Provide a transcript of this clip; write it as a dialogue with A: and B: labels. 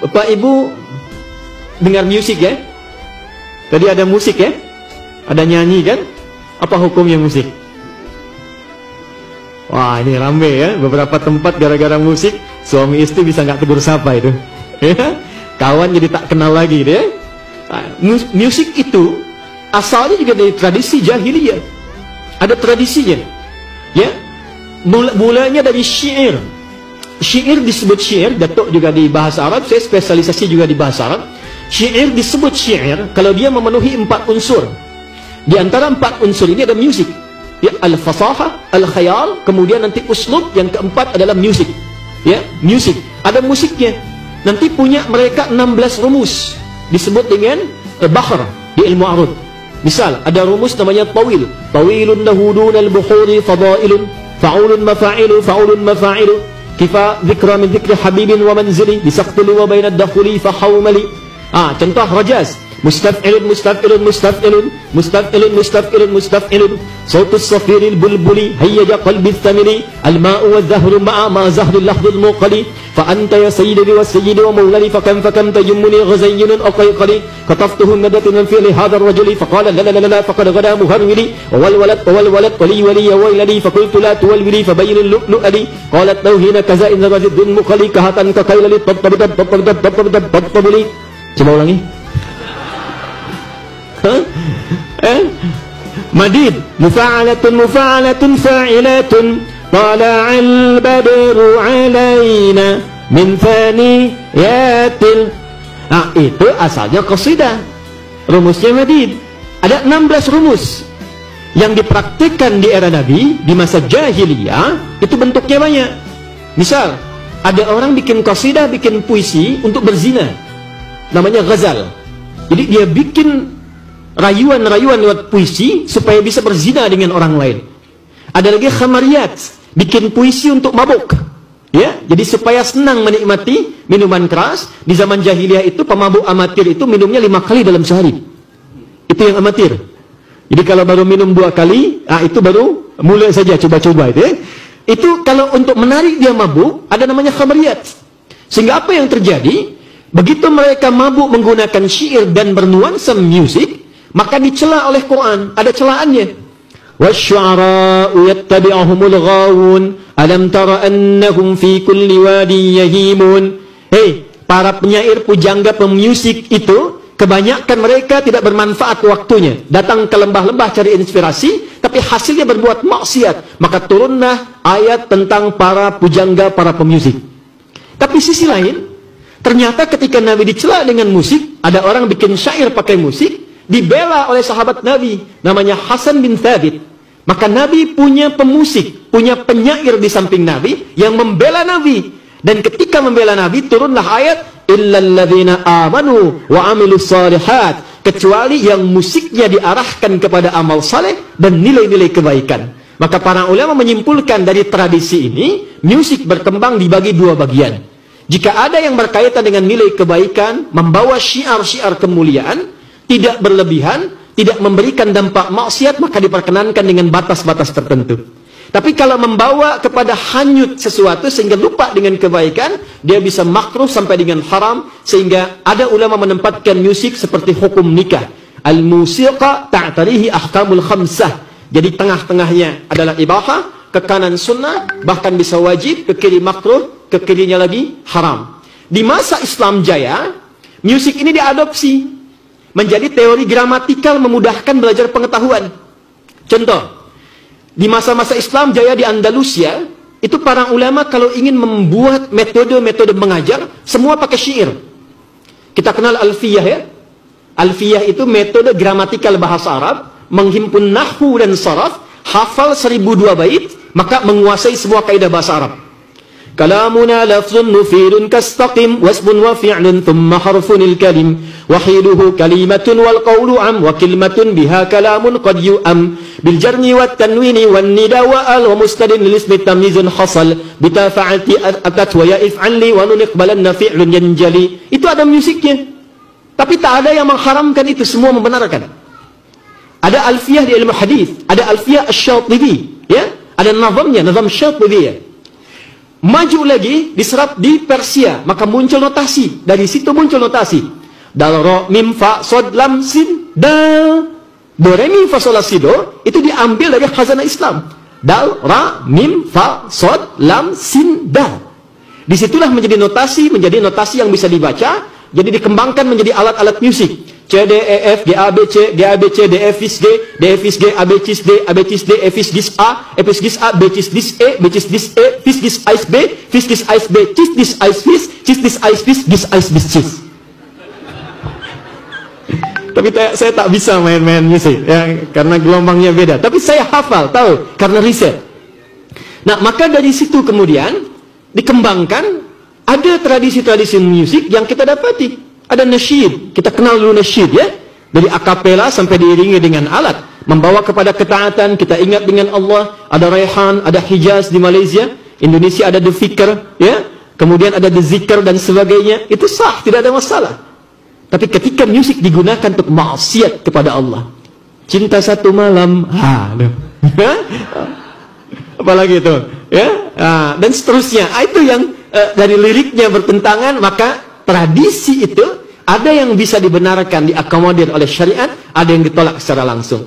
A: Bapak Ibu dengar musik ya? Tadi ada musik ya? Ada nyanyi kan? Apa hukumnya musik? Wah, ini rame ya. Beberapa tempat gara-gara musik, suami istri bisa nggak tegur sapa itu. Ya? Kawan jadi tak kenal lagi deh. Musik itu asalnya juga dari tradisi jahiliyah. Ada tradisinya. Ya. Mulanya dari syair. Syair disebut syair, Datuk juga di bahasa Arab, saya spesialisasi juga di bahasa Arab. Syair disebut syair kalau dia memenuhi 4 unsur. Di antara 4 unsur ini ada musik. Ya, al-fasahah, al-khayal, kemudian nanti uslub, yang keempat adalah musik. Ya, musik. Ada musiknya. Nanti punya mereka 16 rumus. Disebut dengan bahr di ilmu arud. Misal, ada rumus namanya tawil. Tawilun lahu dunal buhuri fadailun, fa'ulun mafa'ilu, fa'ulun mafa'ilu. Kifa dzikra min dzikri habibin wa manzili bisaqtili wa bainad dakhuli fa hawmali. Contoh rajaz. Mustaf'ilun mustaf'ilun mustaf'ilun mustaf'ilun mustaf'ilun mustaf'ilun sautus safiril bulbuli hayyaja qalbi thamili al-ma'u wadh-dhahru ma'a ma zahri al-lahdul muqali fa anta ya sayyidi wa sayyidi wa mawlani fa kam tajummuni ghazayyinun aqayqali kataftuhu nadatin fi hadha ar-rajuli fa qala la la la la faqad ghada muharwili wal walad wali wali ya wayladi fa qultu la tuwalwili fa bayyin al-lu'li qalat tawhina kaza in zabadun muqali kahatan ka kaylali tabtabtabtabtabtabtabtabuli. Coba ulangi. Madid mufa'alatun mufa'alatun fa'ilatun tala'al badru alaina min thaniyatil. Itu asalnya qasidah. Rumusnya madid. Ada 16 rumus yang dipraktikkan di era Nabi di masa jahiliyah. Itu bentuknya banyak. Misal, ada orang bikin qasidah, bikin puisi untuk berzina, namanya ghazal. Jadi dia bikin rayuan-rayuan lewat puisi supaya bisa berzina dengan orang lain. Ada lagi khamariyat, bikin puisi untuk mabuk. Ya, jadi supaya senang menikmati minuman keras. Di zaman jahiliyah itu pemabuk amatir itu minumnya 5 kali dalam sehari. Itu yang amatir. Jadi kalau baru minum 2 kali, itu baru mulai saja coba-coba itu ya. Itu kalau untuk menarik dia mabuk, ada namanya khamariyat. Sehingga apa yang terjadi? Begitu mereka mabuk menggunakan syair dan bernuansa musik, maka dicela oleh Quran, ada celaannya. Wasyu'ara'u yattabi'uhumul ghawun, alam tara annahum fi kulli wadi yahimun. Hei, para penyair, pujangga, pemusik itu, kebanyakan mereka tidak bermanfaat waktunya. Datang ke lembah-lembah cari inspirasi, tapi hasilnya berbuat maksiat. Maka turunlah ayat tentang para pujangga, para pemusik. Tapi sisi lain, ternyata ketika Nabi dicela dengan musik, ada orang bikin syair pakai musik, dibela oleh sahabat Nabi, namanya Hasan bin Thabit. Maka Nabi punya pemusik, punya penyair di samping Nabi yang membela Nabi. Dan ketika membela Nabi, turunlah ayat illal ladzina amanu wa amilus shalihat, kecuali yang musiknya diarahkan kepada amal saleh dan nilai-nilai kebaikan. Maka para ulama menyimpulkan dari tradisi ini, musik berkembang dibagi 2 bagian. Jika ada yang berkaitan dengan nilai kebaikan, membawa syiar-syiar kemuliaan, tidak berlebihan, tidak memberikan dampak maksiat, maka diperkenankan dengan batas-batas tertentu. Tapi kalau membawa kepada hanyut sesuatu sehingga lupa dengan kebaikan, dia bisa makruh sampai dengan haram. Sehingga ada ulama menempatkan musik seperti hukum nikah. Al-musiqa ta'tarihi ahkamul khamsah. Jadi tengah-tengahnya adalah ibahah, ke kanan sunnah, bahkan bisa wajib, ke kiri makruh, ke kirinya lagi haram. Di masa Islam jaya, musik ini diadopsi menjadi teori gramatikal memudahkan belajar pengetahuan. Contoh, di masa-masa Islam jaya di Andalusia, itu para ulama kalau ingin membuat metode-metode mengajar, semua pakai syair. Kita kenal alfiyah ya. Alfiyah itu metode gramatikal bahasa Arab, menghimpun nahwu dan saraf, hafal 1002 bait, maka menguasai semua kaidah bahasa Arab. Kalamuna lafzun mufidun kastaqim wasbun wa fi'lun thumma harfunil kalim wahiduhu kalimatun wal qawlu am wa kalimatun biha kalamun qad yu'am bil jarni wat tanwini wan nida wa al wa mustadin lil ismi tamyizun hasal bita fa'alti atat wa ya if'alli wa nun iqbalanna fi'lun yanjali. Itu ada musiknya. Tapi tak ada yang mengharamkan itu, semua membenarkan. Ada alfiyah di ilmu hadis, ada alfiyah asy-Syatibi ya, ada nazamnya, nazam Syatibi ya. maju lagi, diserap di Persia, maka muncul notasi. Dari situ muncul notasi. Dal, ro, mim, fa, sod, lam, sin, dal. Do, re, mi, fa, sol, la, si, do, itu diambil dari khazanah Islam. Dal, ra, mim, fa, sod, lam, sin, dal. Disitulah menjadi notasi yang bisa dibaca, jadi dikembangkan menjadi alat-alat musik. C, D, E, F, G, A, B, C, G, A, B, C, D, E, Fis, G, D, E, Fis, G, A, B, Cis, D, A, B, Cis, D, E, Fis, Gis, A, E, Fis, Gis, A, B, Cis, Dis, E, B, Cis, Dis, E, Fis, Gis, Ais, B, Fis, Gis, Ais, B, Cis, Dis, Ais, Fis, Cis, Dis, Ais, Fis, Gis, Ais, Bis, Cis. Tapi saya tak bisa main-main musik, ya, karena gelombangnya beda. Tapi saya hafal, tahu, karena riset. Nah, maka dari situ kemudian dikembangkan, ada tradisi-tradisi musik yang kita dapati. Ada nasyid, kita kenal dulu nasyid, ya, dari akapela sampai diiringi dengan alat, membawa kepada ketaatan, kita ingat dengan Allah. Ada Raihan, ada Hijaz di Malaysia, Indonesia ada The Fikr, ya, kemudian ada The Zikr dan sebagainya. Itu sah, tidak ada masalah. Tapi ketika musik digunakan untuk maksiat kepada Allah, cinta satu malam, apalagi itu, ya, dan seterusnya. Itu yang dari liriknya bertentangan, maka tradisi itu ada yang bisa dibenarkan, diakomodir oleh syariat, ada yang ditolak secara langsung.